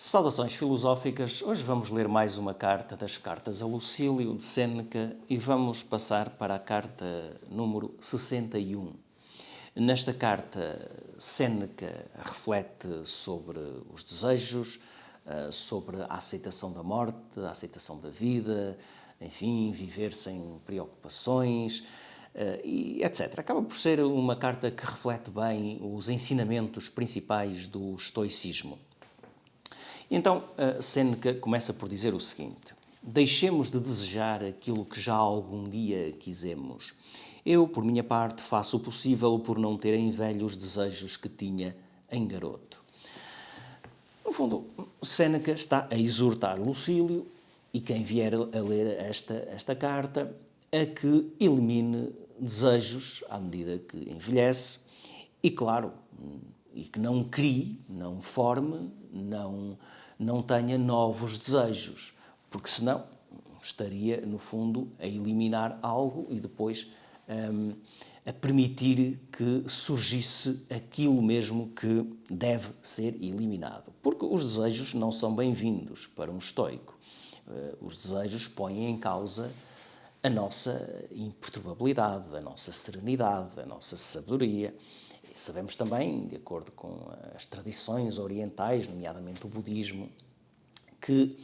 Saudações filosóficas, hoje vamos ler mais uma carta das cartas a Lucílio de Séneca e vamos passar para a carta número 61. Nesta carta, Séneca reflete sobre os desejos, sobre a aceitação da morte, a aceitação da vida, enfim, viver sem preocupações, e etc. Acaba por ser uma carta que reflete bem os ensinamentos principais do estoicismo. Então, Séneca começa por dizer o seguinte: deixemos de desejar aquilo que já algum dia quisemos. Eu, por minha parte, faço o possível por não ter em velho os desejos que tinha em garoto. No fundo, Séneca está a exortar Lucílio e quem vier a ler esta carta a que elimine desejos à medida que envelhece e, claro, e que não crie, não forme, não tenha novos desejos, porque senão estaria, no fundo, a eliminar algo e depois a permitir que surgisse aquilo mesmo que deve ser eliminado. Porque os desejos não são bem-vindos para um estoico. Os desejos põem em causa a nossa imperturbabilidade, a nossa serenidade, a nossa sabedoria. E sabemos também, de acordo com as tradições orientais, nomeadamente o budismo, que,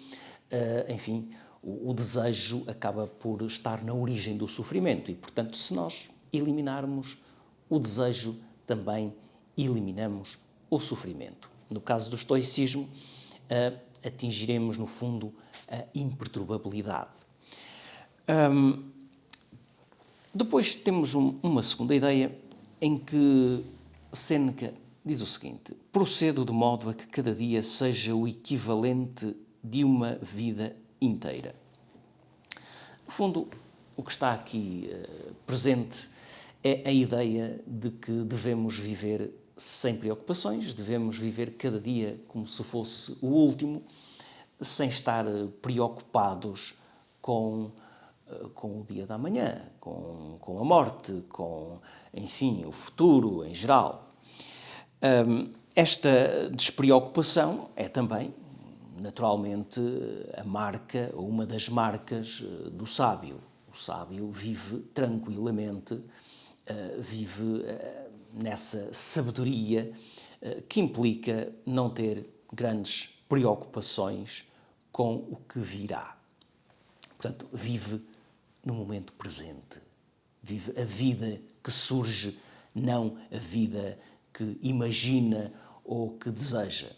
enfim, o desejo acaba por estar na origem do sofrimento e, portanto, se nós eliminarmos o desejo, também eliminamos o sofrimento. No caso do estoicismo, atingiremos, no fundo, a imperturbabilidade. Depois temos uma segunda ideia em que Séneca diz o seguinte: procedo de modo a que cada dia seja o equivalente de uma vida inteira. No fundo, o que está aqui presente é a ideia de que devemos viver sem preocupações, devemos viver cada dia como se fosse o último, sem estar preocupados com o dia da manhã, com a morte, com, enfim, o futuro em geral. Esta despreocupação é também, naturalmente, a marca, ou uma das marcas do sábio. O sábio vive tranquilamente, vive nessa sabedoria que implica não ter grandes preocupações com o que virá. Portanto, vive no momento presente. Vive a vida que surge, não a vida que imagina ou que deseja.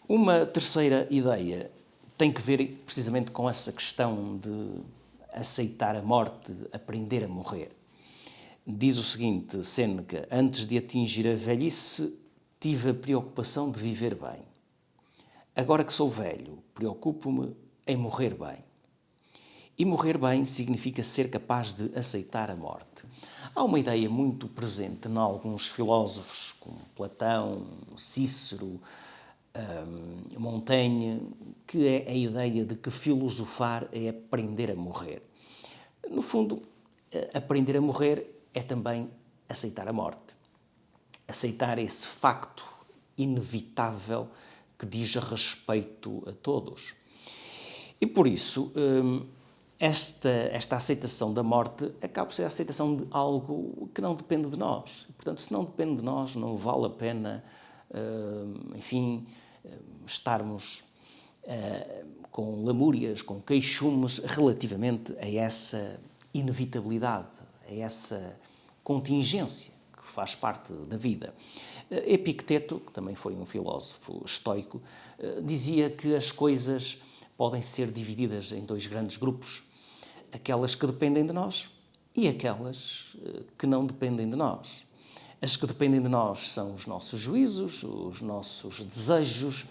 Uma terceira ideia tem que ver precisamente com essa questão de aceitar a morte, aprender a morrer. Diz o seguinte, Séneca: antes de atingir a velhice, tive a preocupação de viver bem. Agora que sou velho, preocupo-me em morrer bem. E morrer bem significa ser capaz de aceitar a morte. Há uma ideia muito presente em alguns filósofos, como Platão, Cícero, Montaigne, que é a ideia de que filosofar é aprender a morrer. No fundo, aprender a morrer é também aceitar a morte. Aceitar esse facto inevitável que diz respeito a todos. E por isso, esta aceitação da morte acaba por ser a aceitação de algo que não depende de nós. Portanto, se não depende de nós, não vale a pena, enfim, estarmos com lamúrias, com queixumes relativamente a essa inevitabilidade, a essa contingência que faz parte da vida. Epicteto, que também foi um filósofo estoico, dizia que as coisas podem ser divididas em dois grandes grupos: aquelas que dependem de nós e aquelas que não dependem de nós. As que dependem de nós são os nossos juízos, os nossos desejos,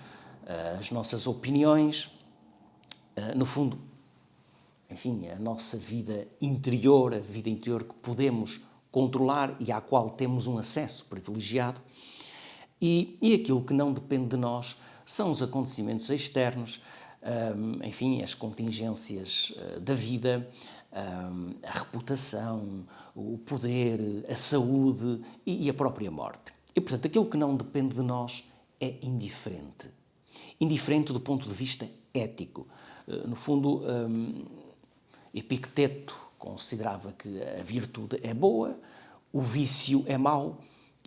as nossas opiniões, no fundo, enfim, a nossa vida interior, a vida interior que podemos controlar e à qual temos um acesso privilegiado. E aquilo que não depende de nós são os acontecimentos externos, enfim, as contingências da vida, a reputação, o poder, a saúde e a própria morte. E, portanto, aquilo que não depende de nós é indiferente. Indiferente do ponto de vista ético. No fundo, Epicteto considerava que a virtude é boa, o vício é mau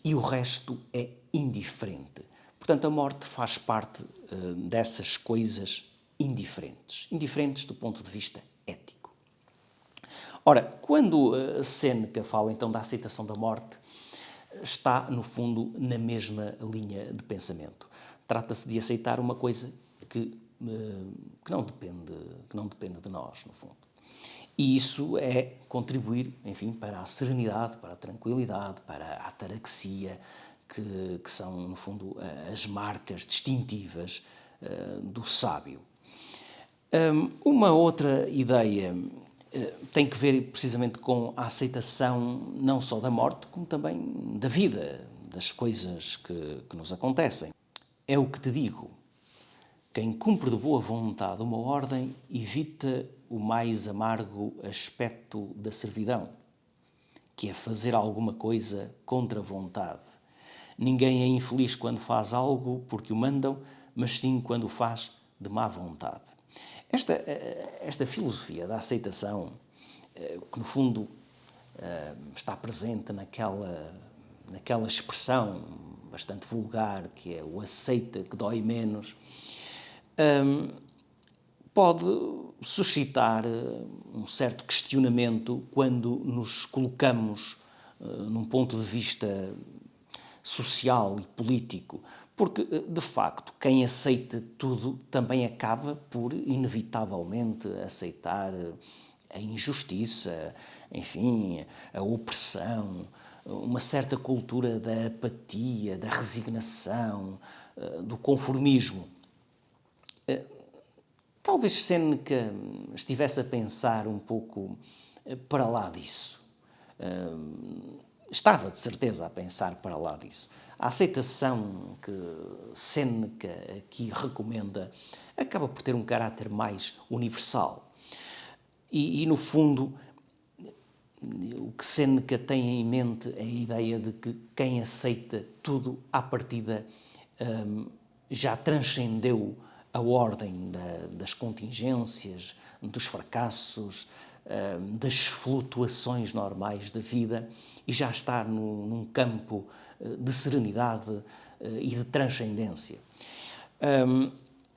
e o resto é indiferente. Portanto, a morte faz parte dessas coisas indiferentes. Indiferentes do ponto de vista ético. Ora, quando Sêneca fala então da aceitação da morte, está, no fundo, na mesma linha de pensamento. Trata-se de aceitar uma coisa que não depende de nós, no fundo. E isso é contribuir, enfim, para a serenidade, para a tranquilidade, para a ataraxia, que são, no fundo, as marcas distintivas do sábio. Uma outra ideia tem que ver precisamente com a aceitação não só da morte, como também da vida, das coisas que nos acontecem. É o que te digo. Quem cumpre de boa vontade uma ordem evita o mais amargo aspecto da servidão, que é fazer alguma coisa contra a vontade. Ninguém é infeliz quando faz algo porque o mandam, mas sim quando o faz de má vontade. Esta filosofia da aceitação, que no fundo está presente naquela expressão bastante vulgar, que é o aceita que dói menos, pode suscitar um certo questionamento quando nos colocamos num ponto de vista social e político, porque, de facto, quem aceita tudo também acaba por, inevitavelmente, aceitar a injustiça, enfim, a opressão, uma certa cultura da apatia, da resignação, do conformismo. Talvez Sêneca estivesse a pensar um pouco para lá disso. Estava, de certeza, a pensar para lá disso. A aceitação que Sêneca aqui recomenda acaba por ter um caráter mais universal. E no fundo, o que Sêneca tem em mente é a ideia de que quem aceita tudo, à partida, já transcendeu a ordem das contingências, dos fracassos, das flutuações normais da vida e já está num campo de serenidade e de transcendência.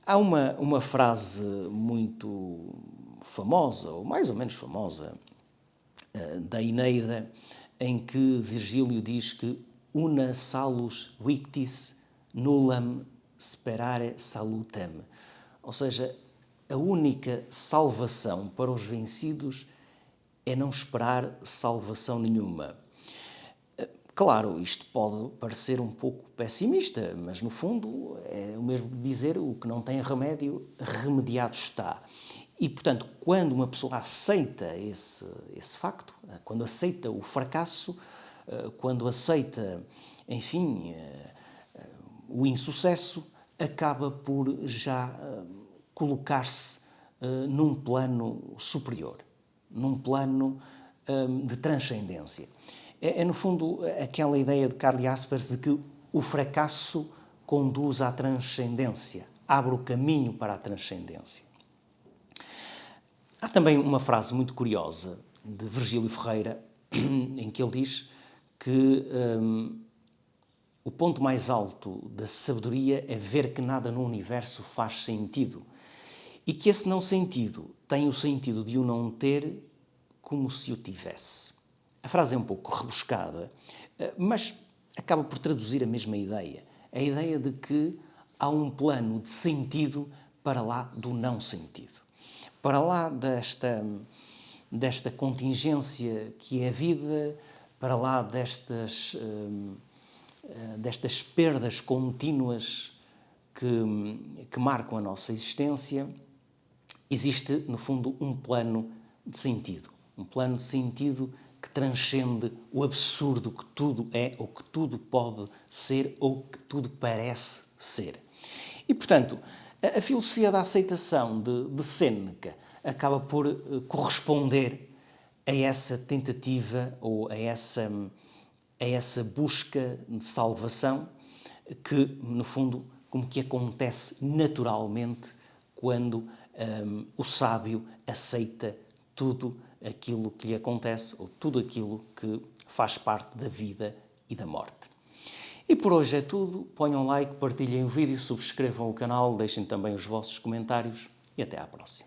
Há uma frase muito famosa, ou mais ou menos famosa, da Eneida, em que Virgílio diz que una salus victis nullam sperare salutem, ou seja, a única salvação para os vencidos é não esperar salvação nenhuma. Claro, isto pode parecer um pouco pessimista, mas no fundo é o mesmo dizer o que não tem remédio, remediado está. E, portanto, quando uma pessoa aceita esse facto, quando aceita o fracasso, quando aceita, enfim, o insucesso, acaba por já colocar-se num plano superior, num plano de transcendência. É, no fundo, aquela ideia de Karl Jaspers de que o fracasso conduz à transcendência, abre o caminho para a transcendência. Há também uma frase muito curiosa de Virgílio Ferreira, em que ele diz que o ponto mais alto da sabedoria é ver que nada no universo faz sentido e que esse não sentido tem o sentido de o não ter como se o tivesse. A frase é um pouco rebuscada, mas acaba por traduzir a mesma ideia. A ideia de que há um plano de sentido para lá do não sentido. Para lá desta contingência que é a vida, para lá destas perdas contínuas que marcam a nossa existência, existe, no fundo, um plano de sentido. Um plano de sentido que transcende o absurdo que tudo é, ou que tudo pode ser, ou que tudo parece ser. E, portanto, a filosofia da aceitação de Sêneca acaba por corresponder a essa tentativa ou a essa busca de salvação que, no fundo, como que acontece naturalmente quando o sábio aceita tudo aquilo que lhe acontece ou tudo aquilo que faz parte da vida e da morte. E por hoje é tudo. Ponham like, partilhem o vídeo, subscrevam o canal, deixem também os vossos comentários e até à próxima.